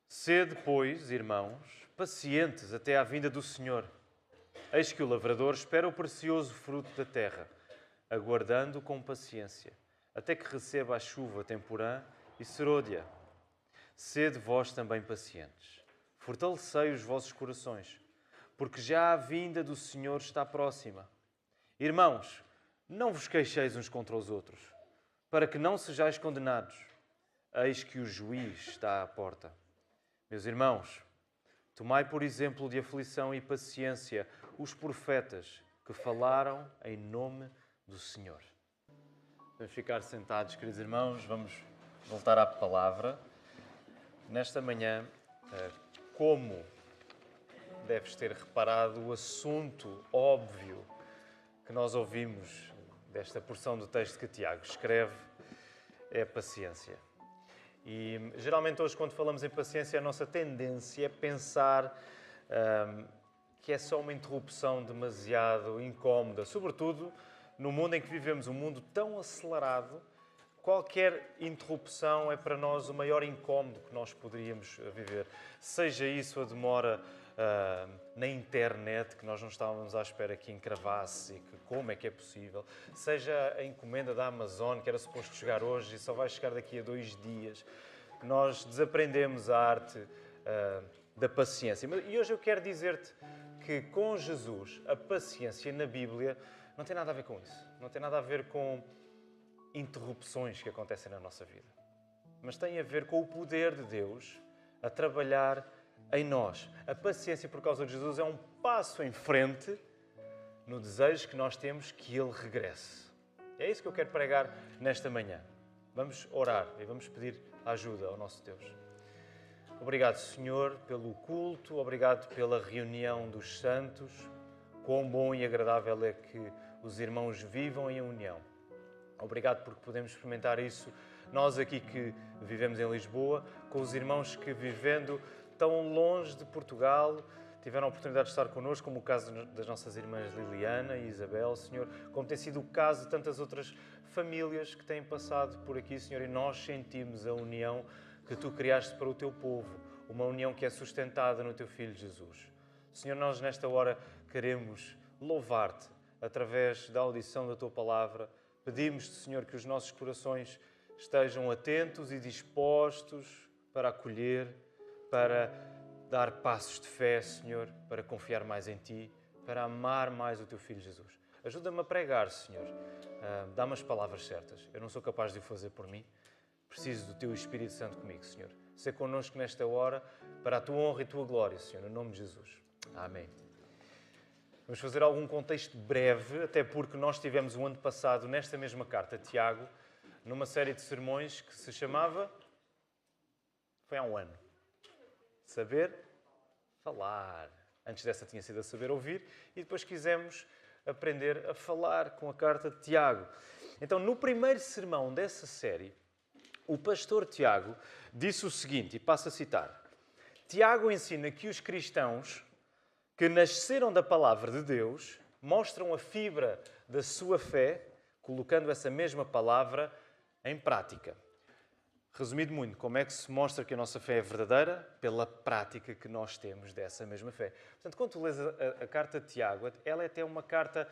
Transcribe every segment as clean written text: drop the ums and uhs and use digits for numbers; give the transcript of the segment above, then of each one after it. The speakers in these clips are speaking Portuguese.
Sede, pois, irmãos, pacientes até à vinda do Senhor. Eis que o lavrador espera o precioso fruto da terra, aguardando com paciência, até que receba a chuva temporã e serôdia. Sede vós também pacientes. Fortalecei os vossos corações, porque já a vinda do Senhor está próxima. Irmãos, não vos queixeis uns contra os outros, para que não sejais condenados. Eis que o juiz está à porta. Meus irmãos, tomai por exemplo de aflição e paciência os profetas que falaram em nome do Senhor. Vamos ficar sentados, queridos irmãos, vamos voltar à palavra. Nesta manhã, como deves ter reparado, o assunto óbvio que nós ouvimos desta porção do texto que Tiago escreve é a paciência. E geralmente hoje, quando falamos em paciência, a nossa tendência é pensar que é só uma interrupção demasiado incómoda, sobretudo no mundo em que vivemos, um mundo tão acelerado. Qualquer interrupção é para nós o maior incómodo que nós poderíamos viver. Seja isso a demora na internet, que nós não estávamos à espera que encravasse e que como é que é possível. Seja a encomenda da Amazon, que era suposto chegar hoje e só vai chegar daqui a 2 dias. Nós desaprendemos a arte da paciência. E hoje eu quero dizer-te que com Jesus, a paciência na Bíblia não tem nada a ver com isso. Não tem nada a ver com interrupções que acontecem na nossa vida. Mas tem a ver com o poder de Deus a trabalhar em nós. A paciência por causa de Jesus é um passo em frente no desejo que nós temos que Ele regresse. É isso que eu quero pregar nesta manhã. Vamos orar e vamos pedir ajuda ao nosso Deus. Obrigado, Senhor, pelo culto, obrigado pela reunião dos santos. Quão bom e agradável é que os irmãos vivam em união. Obrigado porque podemos experimentar isso, nós aqui que vivemos em Lisboa, com os irmãos que, vivendo tão longe de Portugal, tiveram a oportunidade de estar connosco, como o caso das nossas irmãs Liliana e Isabel, Senhor, como tem sido o caso de tantas outras famílias que têm passado por aqui, Senhor, e nós sentimos a união que Tu criaste para o Teu povo, uma união que é sustentada no Teu Filho Jesus. Senhor, nós nesta hora queremos louvar-Te através da audição da Tua Palavra. Pedimos-te, Senhor, que os nossos corações estejam atentos e dispostos para acolher, para dar passos de fé, Senhor, para confiar mais em Ti, para amar mais o Teu Filho Jesus. Ajuda-me a pregar, Senhor. Dá-me as palavras certas. Eu não sou capaz de o fazer por mim. Preciso do Teu Espírito Santo comigo, Senhor. Sê connosco nesta hora, para a Tua honra e Tua glória, Senhor, no nome de Jesus. Amém. Vamos fazer algum contexto breve, até porque nós tivemos o ano passado, nesta mesma carta, Tiago, numa série de sermões que se chamava... Foi há um ano. Saber falar. Antes dessa tinha sido a saber ouvir e depois quisemos aprender a falar com a carta de Tiago. Então, no primeiro sermão dessa série, o pastor Tiago disse o seguinte, e passo a citar. Tiago ensina que os cristãos que nasceram da palavra de Deus mostram a fibra da sua fé, colocando essa mesma palavra em prática. Resumido muito, como é que se mostra que a nossa fé é verdadeira? Pela prática que nós temos dessa mesma fé. Portanto, quando tu lês a carta de Tiago, ela é até uma carta,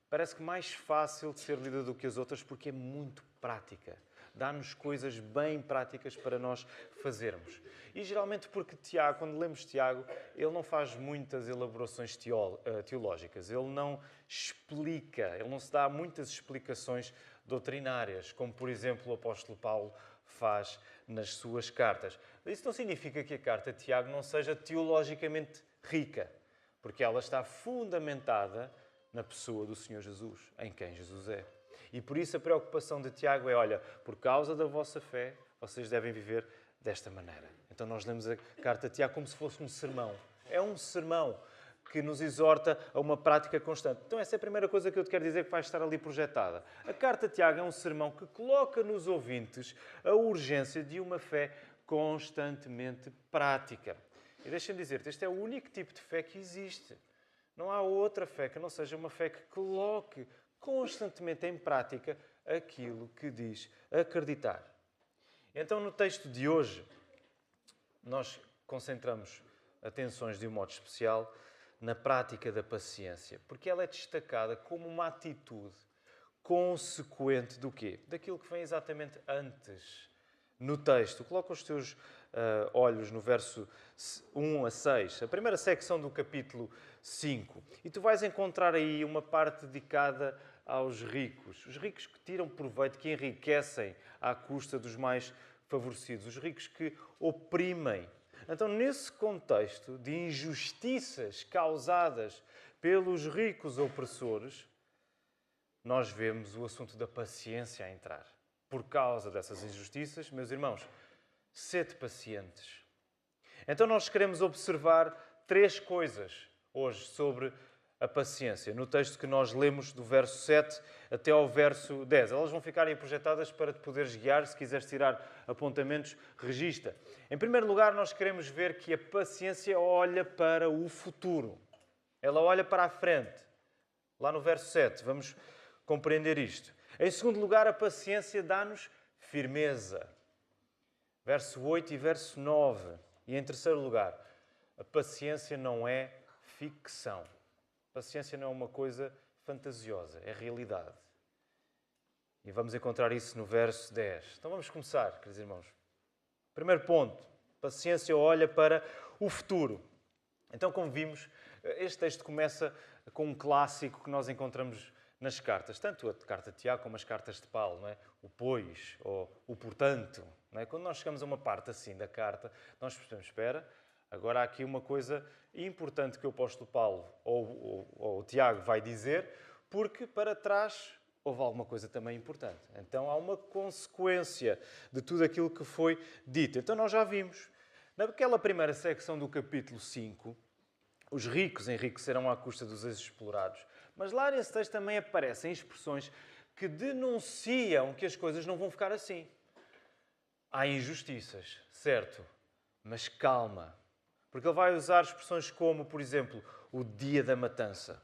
parece que mais fácil de ser lida do que as outras, porque é muito prática. Dá-nos coisas bem práticas para nós fazermos. E geralmente porque Tiago, quando lemos Tiago, ele não faz muitas elaborações teológicas. Ele não explica, ele não se dá muitas explicações doutrinárias, como por exemplo o apóstolo Paulo faz nas suas cartas. Isso não significa que a carta de Tiago não seja teologicamente rica, porque ela está fundamentada na pessoa do Senhor Jesus, em quem Jesus é. E por isso a preocupação de Tiago é, olha, por causa da vossa fé, vocês devem viver desta maneira. Então nós lemos a carta de Tiago como se fosse um sermão. É um sermão que nos exorta a uma prática constante. Então essa é a primeira coisa que eu te quero dizer que vai estar ali projetada. A carta de Tiago é um sermão que coloca nos ouvintes a urgência de uma fé constantemente prática. E deixa-me dizer-te, este é o único tipo de fé que existe. Não há outra fé que não seja uma fé que coloque constantemente em prática aquilo que diz acreditar. Então, no texto de hoje, nós concentramos atenções de um modo especial na prática da paciência, porque ela é destacada como uma atitude consequente do quê? Daquilo que vem exatamente antes no texto. Coloca os teus olhos no verso 1 a 6, a primeira secção do capítulo 5, e tu vais encontrar aí uma parte dedicada aos ricos. Os ricos que tiram proveito, que enriquecem à custa dos mais favorecidos. Os ricos que oprimem. Então, nesse contexto de injustiças causadas pelos ricos opressores, nós vemos o assunto da paciência a entrar. Por causa dessas injustiças, meus irmãos, sede pacientes. Então nós queremos observar 3 coisas hoje sobre a paciência, no texto que nós lemos do verso 7 até ao verso 10. Elas vão ficar aí projetadas para te poderes guiar, se quiseres tirar apontamentos, registra. Em primeiro lugar, nós queremos ver que a paciência olha para o futuro. Ela olha para a frente. Lá no verso 7, vamos compreender isto. Em segundo lugar, a paciência dá-nos firmeza. Verso 8 e verso 9. E em terceiro lugar, a paciência não é ficção. A paciência não é uma coisa fantasiosa, é realidade. E vamos encontrar isso no verso 10. Então vamos começar, queridos irmãos. Primeiro ponto, paciência olha para o futuro. Então, como vimos, este texto começa com um clássico que nós encontramos nas cartas, tanto a carta de Tiago como as cartas de Paulo, não é? O pois ou o portanto. Não é? Quando nós chegamos a uma parte assim da carta, nós percebemos, espera, agora há aqui uma coisa importante que o apóstolo Paulo ou o Tiago vai dizer, porque para trás houve alguma coisa também importante. Então há uma consequência de tudo aquilo que foi dito. Então nós já vimos, naquela primeira secção do capítulo 5, os ricos enriquecerão à custa dos explorados. Mas lá nesse texto também aparecem expressões que denunciam que as coisas não vão ficar assim. Há injustiças, certo, mas calma. Porque ele vai usar expressões como, por exemplo, o dia da matança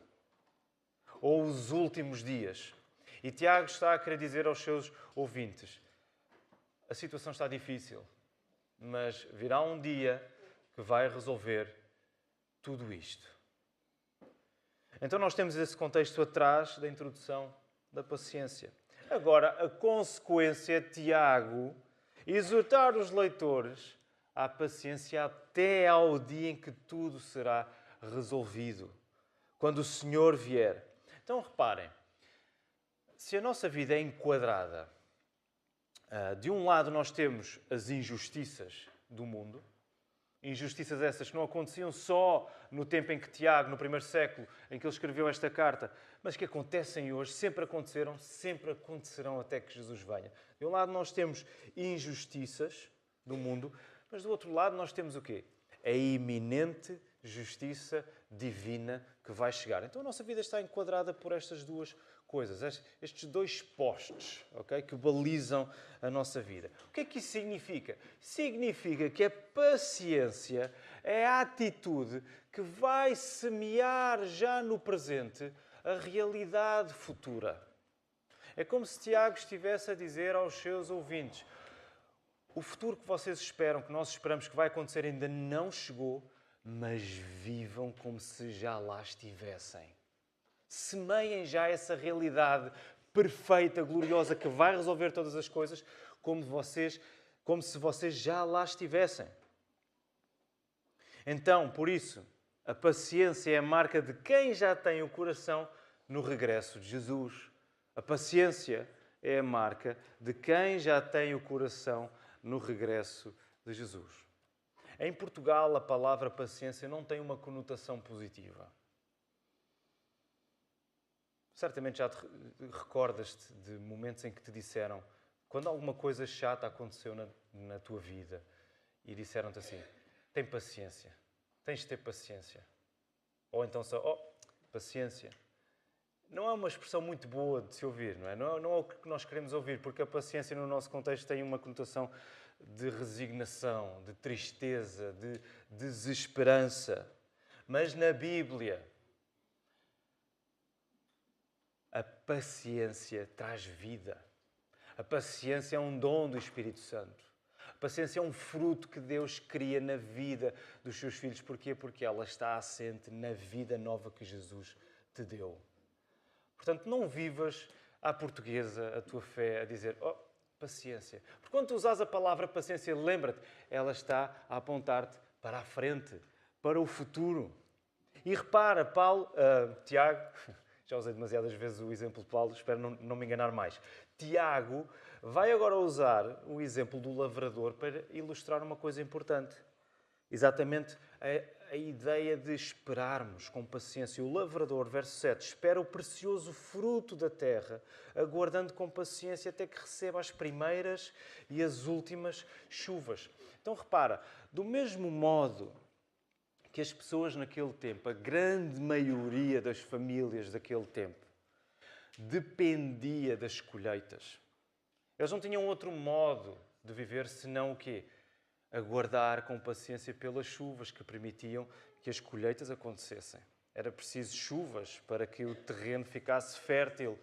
ou os últimos dias. E Tiago está a querer dizer aos seus ouvintes, a situação está difícil, mas virá um dia que vai resolver tudo isto. Então nós temos esse contexto atrás da introdução da paciência. Agora, a consequência de Tiago exortar os leitores à paciência até ao dia em que tudo será resolvido, quando o Senhor vier. Então reparem, se a nossa vida é enquadrada, de um lado nós temos as injustiças do mundo, injustiças essas que não aconteciam só no tempo em que Tiago, no primeiro século, em que ele escreveu esta carta, mas que acontecem hoje, sempre aconteceram, sempre acontecerão até que Jesus venha. De um lado nós temos injustiças do mundo, mas do outro lado nós temos o quê? A iminente justiça divina que vai chegar. Então a nossa vida está enquadrada por estas duas coisas, estes 2 postes, okay, que balizam a nossa vida. O que é que isso significa? Significa que a paciência é a atitude que vai semear já no presente a realidade futura. É como se Tiago estivesse a dizer aos seus ouvintes, o futuro que vocês esperam, que nós esperamos que vai acontecer, ainda não chegou, mas vivam como se já lá estivessem. Semeiem já essa realidade perfeita, gloriosa, que vai resolver todas as coisas, como se vocês já lá estivessem. Então, por isso, a paciência é a marca de quem já tem o coração no regresso de Jesus. A paciência é a marca de quem já tem o coração no regresso de Jesus. Em Portugal, a palavra paciência não tem uma conotação positiva. Certamente já te recordas-te de momentos em que te disseram, quando alguma coisa chata aconteceu na tua vida, e disseram-te assim, tem paciência, tens de ter paciência. Ou então só, paciência. Não é uma expressão muito boa de se ouvir, não é? Não é o que nós queremos ouvir, porque a paciência no nosso contexto tem uma conotação de resignação, de tristeza, de desesperança. Mas na Bíblia, a paciência traz vida. A paciência é um dom do Espírito Santo. Paciência é um fruto que Deus cria na vida dos seus filhos. Porquê? Porque ela está assente na vida nova que Jesus te deu. Portanto, não vivas à portuguesa a tua fé a dizer, oh, paciência. Porque quando tu usas a palavra paciência, lembra-te, ela está a apontar-te para a frente, para o futuro. E repara, Tiago, já usei demasiadas vezes o exemplo de Paulo, espero não me enganar mais. Tiago vai agora usar o exemplo do lavrador para ilustrar uma coisa importante. Exatamente a ideia de esperarmos com paciência. O lavrador, verso 7, espera o precioso fruto da terra, aguardando com paciência até que receba as primeiras e as últimas chuvas. Então repara, do mesmo modo que as pessoas naquele tempo, a grande maioria das famílias daquele tempo, dependia das colheitas. Eles não tinham outro modo de viver senão o quê? Aguardar com paciência pelas chuvas que permitiam que as colheitas acontecessem. Era preciso chuvas para que o terreno ficasse fértil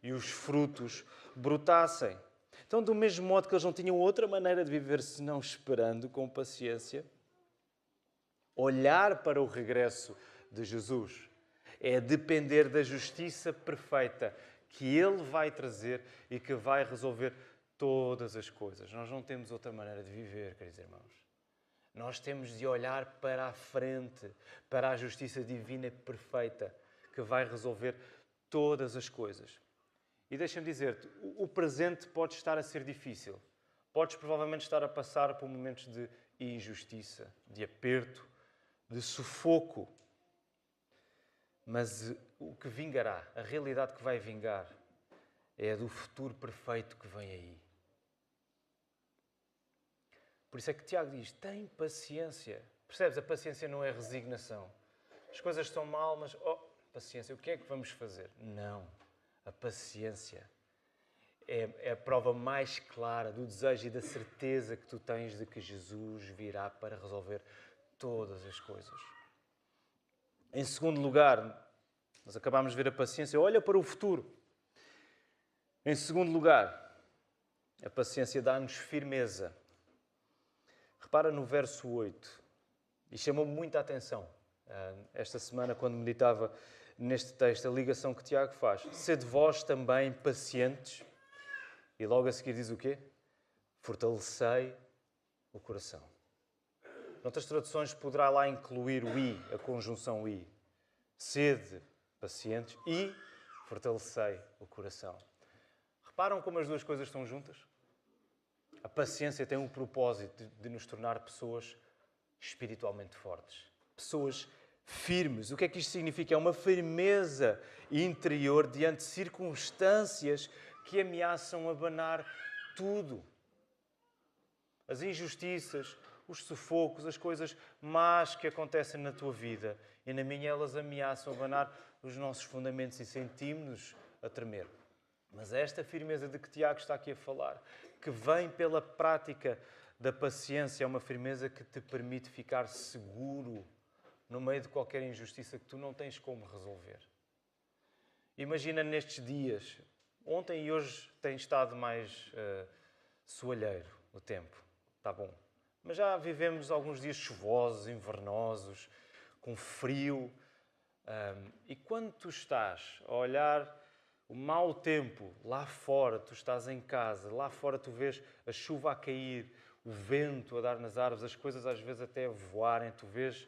e os frutos brotassem. Então, do mesmo modo que eles não tinham outra maneira de viver senão esperando com paciência, olhar para o regresso de Jesus é depender da justiça perfeita que Ele vai trazer e que vai resolver todas as coisas. Nós não temos outra maneira de viver, queridos irmãos. Nós temos de olhar para a frente, para a justiça divina perfeita que vai resolver todas as coisas. E deixa-me dizer-te, o presente pode estar a ser difícil. Podes provavelmente estar a passar por momentos de injustiça, de aperto, de sufoco. Mas o que vingará, a realidade que vai vingar, é a do futuro perfeito que vem aí. Por isso é que Tiago diz, tem paciência. Percebes? A paciência não é resignação. As coisas estão mal, mas, paciência, o que é que vamos fazer? Não. A paciência é a prova mais clara do desejo e da certeza que tu tens de que Jesus virá para resolver todas as coisas. Em segundo lugar, nós acabámos de ver a paciência, olha para o futuro. Em segundo lugar, a paciência dá-nos firmeza. Repara no verso 8, e chamou-me muita atenção esta semana quando meditava neste texto, a ligação que Tiago faz. Sede vós também pacientes, e logo a seguir diz o quê? Fortalecei o coração. Noutras traduções poderá lá incluir o i, a conjunção i. Sede pacientes e fortalecei o coração. Reparam como as duas coisas estão juntas? A paciência tem o propósito de nos tornar pessoas espiritualmente fortes. Pessoas firmes. O que é que isto significa? É uma firmeza interior diante de circunstâncias que ameaçam abanar tudo. As injustiças, os sufocos, as coisas más que acontecem na tua vida e na minha, elas ameaçam abanar os nossos fundamentos e sentimos-nos a tremer. Mas esta firmeza de que Tiago está aqui a falar, que vem pela prática da paciência, é uma firmeza que te permite ficar seguro no meio de qualquer injustiça que tu não tens como resolver. Imagina nestes dias, ontem e hoje tem estado mais soalheiro o tempo, está bom. Mas já vivemos alguns dias chuvosos, invernosos, com frio. E quando tu estás a olhar o mau tempo lá fora, tu estás em casa, lá fora tu vês a chuva a cair, o vento a dar nas árvores, as coisas às vezes até a voarem, tu vês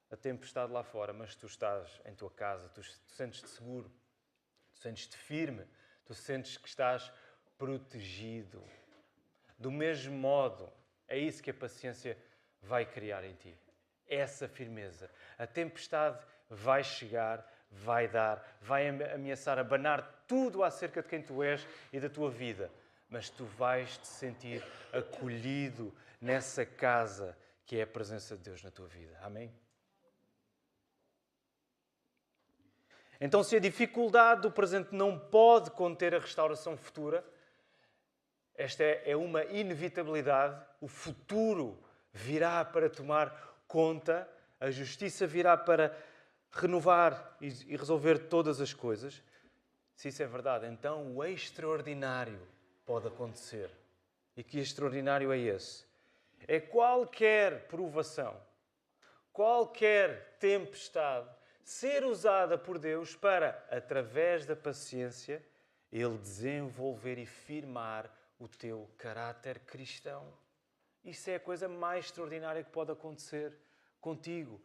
a tempestade lá fora, mas tu estás em tua casa, tu sentes-te seguro, tu sentes-te firme, tu sentes que estás protegido. Do mesmo modo, é isso que a paciência vai criar em ti. Essa firmeza. A tempestade vai chegar, vai dar, vai ameaçar abanar tudo acerca de quem tu és e da tua vida. Mas tu vais te sentir acolhido nessa casa que é a presença de Deus na tua vida. Amém? Então, se a dificuldade do presente não pode conter a restauração futura, esta é uma inevitabilidade, o futuro virá para tomar conta, a justiça virá para renovar e resolver todas as coisas. Se isso é verdade, então o extraordinário pode acontecer. E que extraordinário é esse? é qualquer provação, qualquer tempestade, ser usada por Deus para, através da paciência, Ele desenvolver e firmar o teu caráter cristão. Isso é a coisa mais extraordinária que pode acontecer contigo.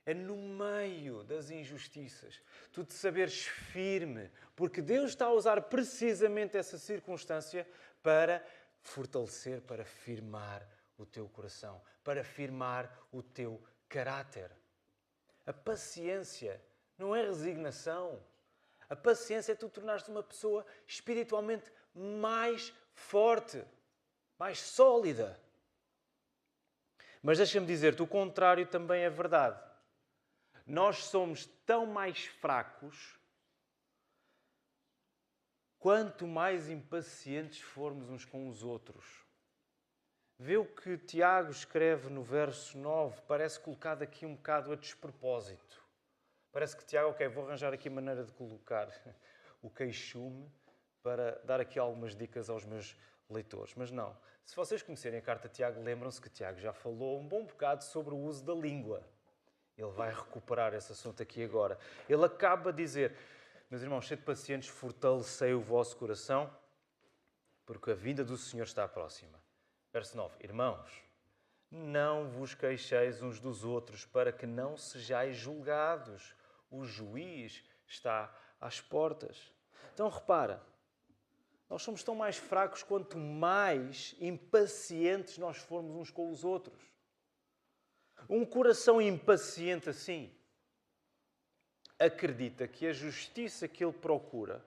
É no meio das injustiças, tu te saberes firme, porque Deus está a usar precisamente essa circunstância para fortalecer, para firmar o teu coração, para firmar o teu caráter. A paciência não é resignação. A paciência é tu tornar-te uma pessoa espiritualmente mais forte, mais sólida. Mas deixa-me dizer-te, o contrário também é verdade. Nós somos tão mais fracos quanto mais impacientes formos uns com os outros. Vê o que Tiago escreve no verso 9, parece colocado aqui um bocado a despropósito. Parece que Tiago, vou arranjar aqui a maneira de colocar o queixume para dar aqui algumas dicas aos meus leitores. Mas não, se vocês conhecerem a carta de Tiago, lembram-se que Tiago já falou um bom bocado sobre o uso da língua. Ele vai recuperar esse assunto aqui agora. Ele acaba de dizer, meus irmãos, sede pacientes, fortalecei o vosso coração, porque a vinda do Senhor está próxima. Verso 9. Irmãos, não vos queixeis uns dos outros, para que não sejais julgados. O juiz está às portas. Então repara, nós somos tão mais fracos quanto mais impacientes nós formos uns com os outros. Um coração impaciente assim acredita que a justiça que ele procura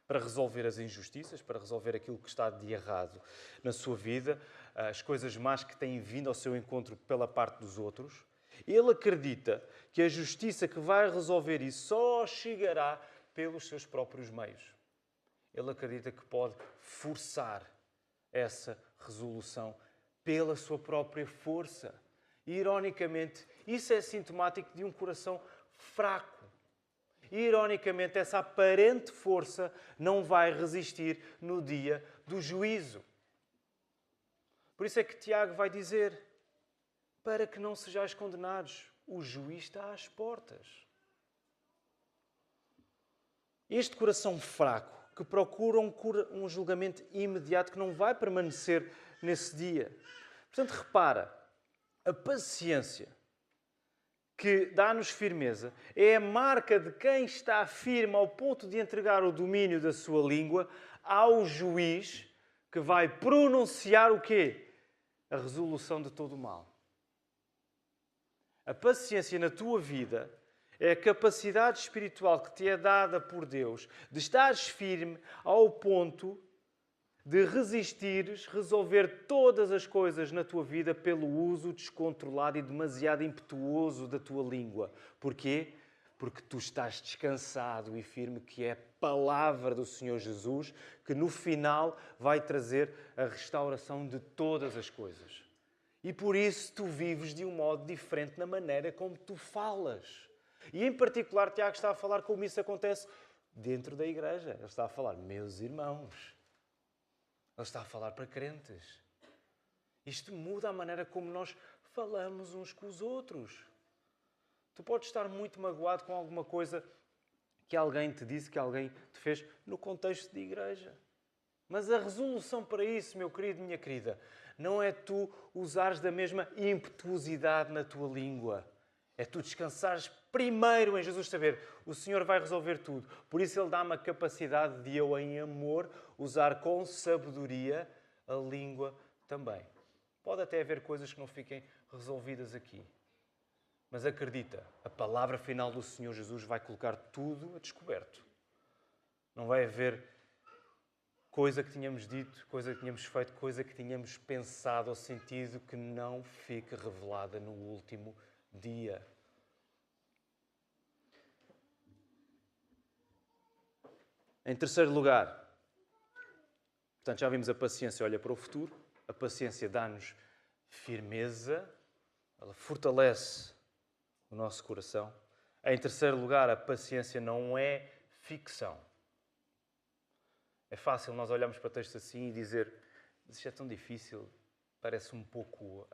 para resolver as injustiças, para resolver aquilo que está de errado na sua vida, as coisas más que têm vindo ao seu encontro pela parte dos outros, ele acredita que a justiça que vai resolver isso só chegará pelos seus próprios meios. Ele acredita que pode forçar essa resolução pela sua própria força. E, ironicamente, isso é sintomático de um coração fraco. E, ironicamente, essa aparente força não vai resistir no dia do juízo. Por isso é que Tiago vai dizer, para que não sejais condenados, o juiz está às portas. Este coração fraco, que procura um julgamento imediato, que não vai permanecer nesse dia. Portanto, repara, a paciência que dá-nos firmeza é a marca de quem está firme ao ponto de entregar o domínio da sua língua ao juiz que vai pronunciar o quê? A resolução de todo o mal. A paciência na tua vida é a capacidade espiritual que te é dada por Deus de estares firme ao ponto de resistires, resolver todas as coisas na tua vida pelo uso descontrolado e demasiado impetuoso da tua língua. Porquê? Porque tu estás descansado e firme, que é a palavra do Senhor Jesus, que no final vai trazer a restauração de todas as coisas. E por isso tu vives de um modo diferente na maneira como tu falas. E em particular, Tiago está a falar como isso acontece dentro da igreja. Ele está a falar, meus irmãos. Ele está a falar para crentes. Isto muda a maneira como nós falamos uns com os outros. Tu podes estar muito magoado com alguma coisa que alguém te disse, que alguém te fez no contexto de igreja. Mas a resolução para isso, meu querido, minha querida, não é tu usares da mesma impetuosidade na tua língua. É tu descansares primeiro em Jesus, saber o Senhor vai resolver tudo. Por isso Ele dá-me a capacidade de eu, em amor, usar com sabedoria a língua também. Pode até haver coisas que não fiquem resolvidas aqui. Mas acredita, a palavra final do Senhor Jesus vai colocar tudo a descoberto. Não vai haver coisa que tínhamos dito, coisa que tínhamos feito, coisa que tínhamos pensado ou sentido que não fique revelada no último dia. Em terceiro lugar, portanto, já vimos a paciência olha para o futuro, a paciência dá-nos firmeza, ela fortalece o nosso coração. Em terceiro lugar, a paciência não é ficção. É fácil nós olharmos para textos assim e dizer, mas isto é tão difícil, parece um pouco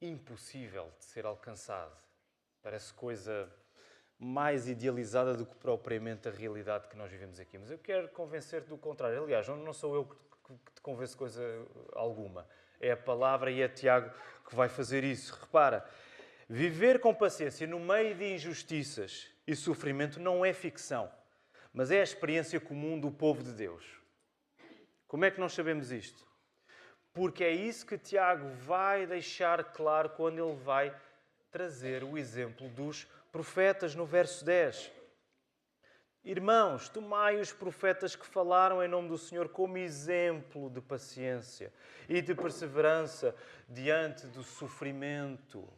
impossível de ser alcançado. Parece coisa mais idealizada do que propriamente a realidade que nós vivemos aqui. Mas eu quero convencer-te do contrário. Aliás, não sou eu que te convenço coisa alguma. É a palavra e é Tiago que vai fazer isso. Repara, viver com paciência no meio de injustiças e sofrimento não é ficção, mas é a experiência comum do povo de Deus. Como é que nós sabemos isto? Porque é isso que Tiago vai deixar claro quando ele vai trazer o exemplo dos profetas no verso 10. Irmãos, tomai os profetas que falaram em nome do Senhor como exemplo de paciência e de perseverança diante do sofrimento.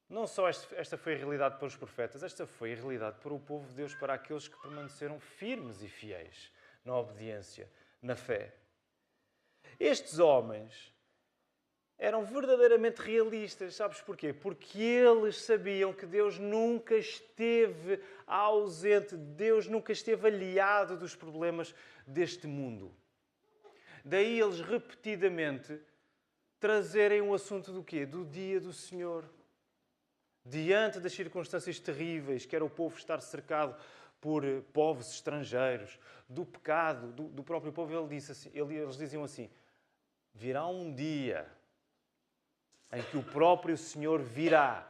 Não só esta foi a realidade para os profetas, esta foi a realidade para o povo de Deus, para aqueles que permaneceram firmes e fiéis na obediência, na fé. Estes homens eram verdadeiramente realistas. Sabes porquê? Porque eles sabiam que Deus nunca esteve ausente, Deus nunca esteve aliado dos problemas deste mundo. Daí eles repetidamente trazerem o assunto do quê? Do dia do Senhor. Diante das circunstâncias terríveis, que era o povo estar cercado por povos estrangeiros, do pecado do próprio povo, eles diziam assim: virá um dia em que o próprio Senhor virá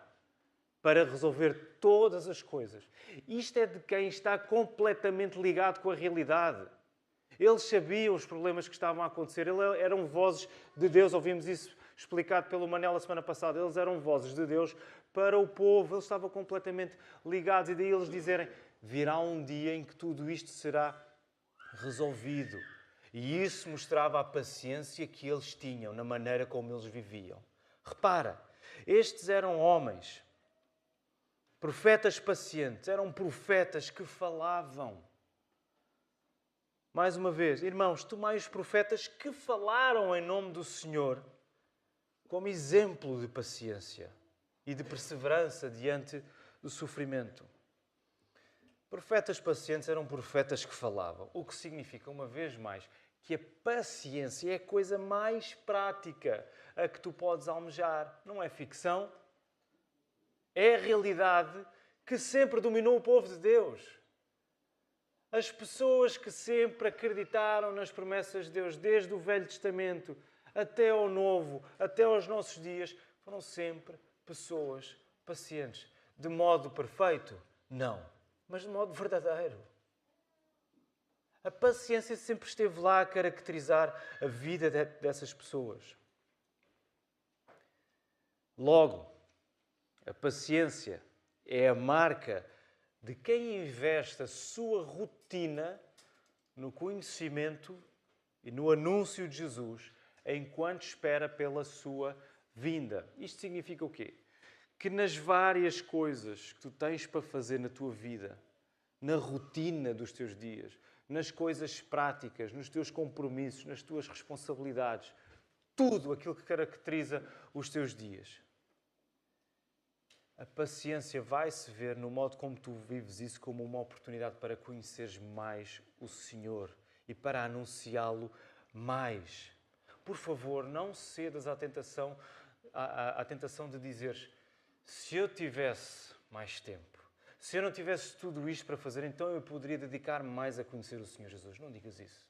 para resolver todas as coisas. Isto é de quem está completamente ligado com a realidade. Eles sabiam os problemas que estavam a acontecer. Eram vozes de Deus. Ouvimos isso explicado pelo Manel a semana passada. Eles eram vozes de Deus para o povo. Eles estavam completamente ligados. E daí eles dizerem: virá um dia em que tudo isto será resolvido. E isso mostrava a paciência que eles tinham na maneira como eles viviam. Repara, estes eram homens, profetas pacientes, eram profetas que falavam. Mais uma vez, irmãos, tomai os profetas que falaram em nome do Senhor como exemplo de paciência e de perseverança diante do sofrimento. Profetas pacientes eram profetas que falavam, o que significa, uma vez mais, que a paciência é a coisa mais prática a que tu podes almejar. Não é ficção, é a realidade que sempre dominou o povo de Deus. As pessoas que sempre acreditaram nas promessas de Deus, desde o Velho Testamento até ao Novo, até aos nossos dias, foram sempre pessoas pacientes. De modo perfeito? Não, mas de modo verdadeiro. A paciência sempre esteve lá a caracterizar a vida dessas pessoas. Logo, a paciência é a marca de quem investe a sua rotina no conhecimento e no anúncio de Jesus enquanto espera pela sua vinda. Isto significa o quê? Que nas várias coisas que tu tens para fazer na tua vida, na rotina dos teus dias, nas coisas práticas, nos teus compromissos, nas tuas responsabilidades, tudo aquilo que caracteriza os teus dias. A paciência vai-se ver no modo como tu vives isso como uma oportunidade para conheceres mais o Senhor e para anunciá-lo mais. Por favor, não cedas à tentação de dizeres: se eu tivesse mais tempo, se eu não tivesse tudo isto para fazer, então eu poderia dedicar-me mais a conhecer o Senhor Jesus. Não digas isso.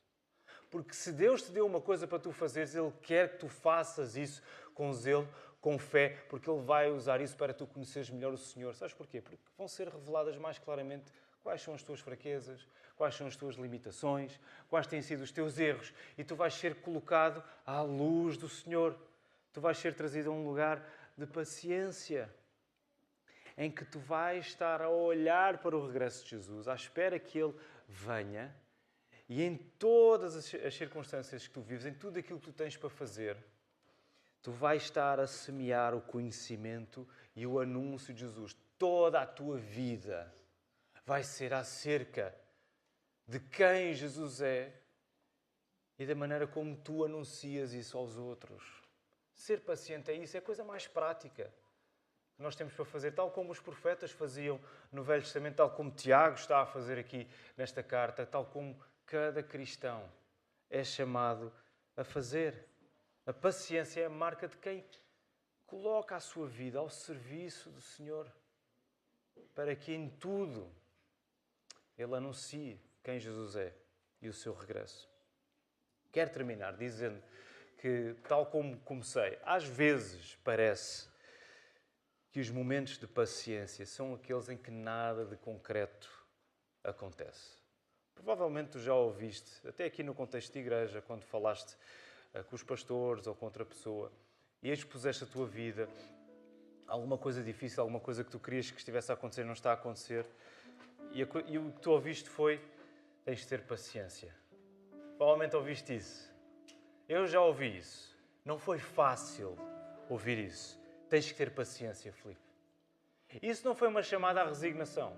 Porque se Deus te deu uma coisa para tu fazeres, Ele quer que tu faças isso com zelo, com fé, porque Ele vai usar isso para tu conheceres melhor o Senhor. Sabes porquê? Porque vão ser reveladas mais claramente quais são as tuas fraquezas, quais são as tuas limitações, quais têm sido os teus erros. E tu vais ser colocado à luz do Senhor. Tu vais ser trazido a um lugar de paciência, em que tu vais estar a olhar para o regresso de Jesus, à espera que Ele venha, e em todas as circunstâncias que tu vives, em tudo aquilo que tu tens para fazer, tu vais estar a semear o conhecimento e o anúncio de Jesus. Toda a tua vida vai ser acerca de quem Jesus é e da maneira como tu anuncias isso aos outros. Ser paciente é isso, é a coisa mais prática que nós temos para fazer, tal como os profetas faziam no Velho Testamento, tal como Tiago está a fazer aqui nesta carta, tal como cada cristão é chamado a fazer. A paciência é a marca de quem coloca a sua vida ao serviço do Senhor, para que em tudo Ele anuncie quem Jesus é e o seu regresso. Quero terminar dizendo que, tal como comecei, às vezes parece que os momentos de paciência são aqueles em que nada de concreto acontece. Provavelmente tu já ouviste, até aqui no contexto de igreja, quando falaste com os pastores ou com outra pessoa e expuseste a tua vida, alguma coisa difícil, alguma coisa que tu querias que estivesse a acontecer não está a acontecer, e o que tu ouviste foi: tens de ter paciência. Provavelmente ouviste isso. Eu já ouvi isso. Não foi fácil ouvir isso. Tens que ter paciência, Filipe. Isso não foi uma chamada à resignação.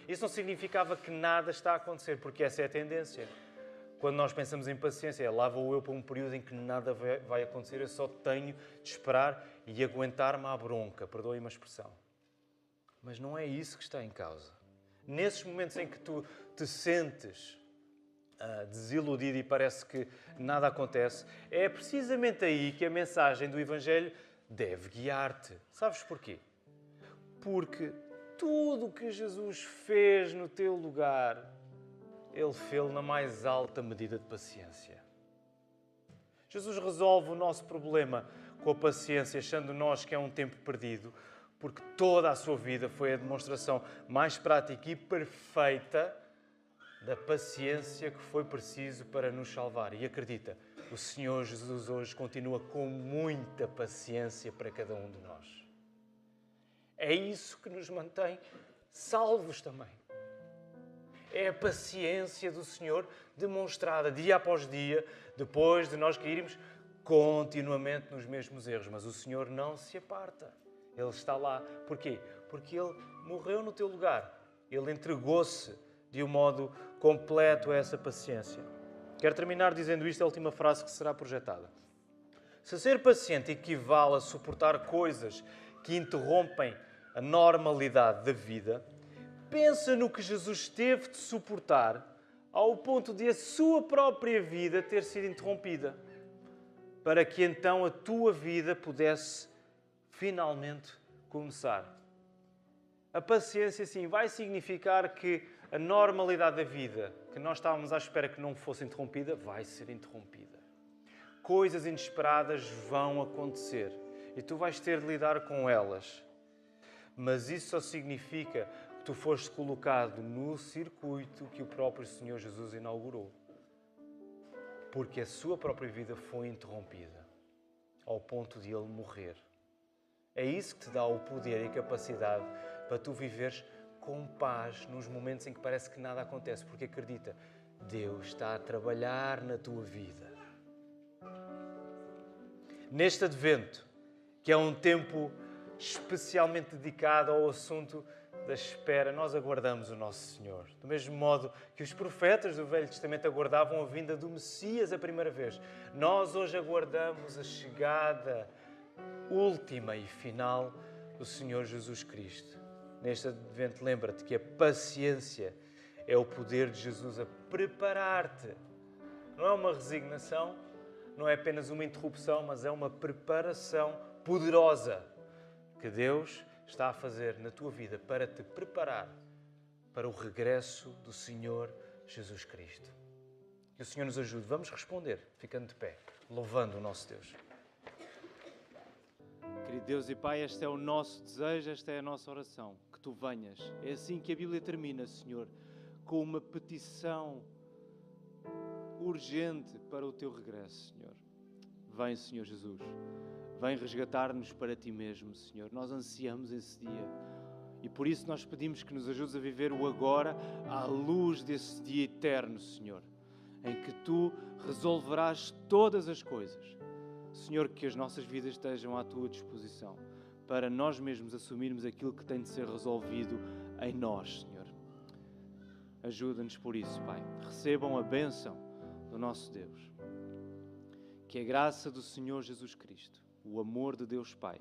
Isso não significava que nada está a acontecer, porque essa é a tendência. Quando nós pensamos em paciência, lá vou eu para um período em que nada vai acontecer, eu só tenho de esperar e aguentar-me à bronca, perdoem-me a expressão. Mas não é isso que está em causa. Nesses momentos em que tu te sentes desiludido e parece que nada acontece, é precisamente aí que a mensagem do Evangelho deve guiar-te. Sabes porquê? Porque tudo o que Jesus fez no teu lugar, Ele fez na mais alta medida de paciência. Jesus resolve o nosso problema com a paciência, achando nós que é um tempo perdido, porque toda a sua vida foi a demonstração mais prática e perfeita da paciência que foi preciso para nos salvar. E acredita, o Senhor Jesus hoje continua com muita paciência para cada um de nós. É isso que nos mantém salvos também. É a paciência do Senhor demonstrada dia após dia, depois de nós cairmos continuamente nos mesmos erros. Mas o Senhor não se aparta. Ele está lá. Porquê? Porque Ele morreu no teu lugar. Ele entregou-se de um modo completo a essa paciência. Quero terminar dizendo isto, a última frase que será projetada. Se ser paciente equivale a suportar coisas que interrompem a normalidade da vida, pensa no que Jesus teve de suportar ao ponto de a sua própria vida ter sido interrompida, para que então a tua vida pudesse finalmente começar. A paciência, sim, vai significar que a normalidade da vida, que nós estávamos à espera que não fosse interrompida, vai ser interrompida. Coisas inesperadas vão acontecer e tu vais ter de lidar com elas. Mas isso só significa que tu foste colocado no circuito que o próprio Senhor Jesus inaugurou. Porque a sua própria vida foi interrompida, ao ponto de Ele morrer. É isso que te dá o poder e a capacidade para tu viveres com paz nos momentos em que parece que nada acontece. Porque acredita, Deus está a trabalhar na tua vida. Neste Advento, que é um tempo especialmente dedicado ao assunto da espera, nós aguardamos o nosso Senhor. Do mesmo modo que os profetas do Velho Testamento aguardavam a vinda do Messias a primeira vez, nós hoje aguardamos a chegada última e final do Senhor Jesus Cristo. Neste Advento, lembra-te que a paciência é o poder de Jesus a preparar-te. Não é uma resignação, não é apenas uma interrupção, mas é uma preparação poderosa que Deus está a fazer na tua vida para te preparar para o regresso do Senhor Jesus Cristo. Que o Senhor nos ajude. Vamos responder, ficando de pé, louvando o nosso Deus. Querido Deus e Pai, este é o nosso desejo, esta é a nossa oração, que Tu venhas. É assim que a Bíblia termina, Senhor, com uma petição urgente para o Teu regresso, Senhor. Vem, Senhor Jesus, vem resgatar-nos para Ti mesmo, Senhor. Nós ansiamos esse dia e por isso nós pedimos que nos ajudes a viver o agora à luz desse dia eterno, Senhor, em que Tu resolverás todas as coisas. Senhor, que as nossas vidas estejam à Tua disposição para nós mesmos assumirmos aquilo que tem de ser resolvido em nós, Senhor. Ajuda-nos por isso, Pai. Recebam a bênção do nosso Deus. Que a graça do Senhor Jesus Cristo, o amor de Deus Pai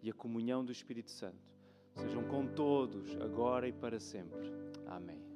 e a comunhão do Espírito Santo sejam com todos, agora e para sempre. Amém.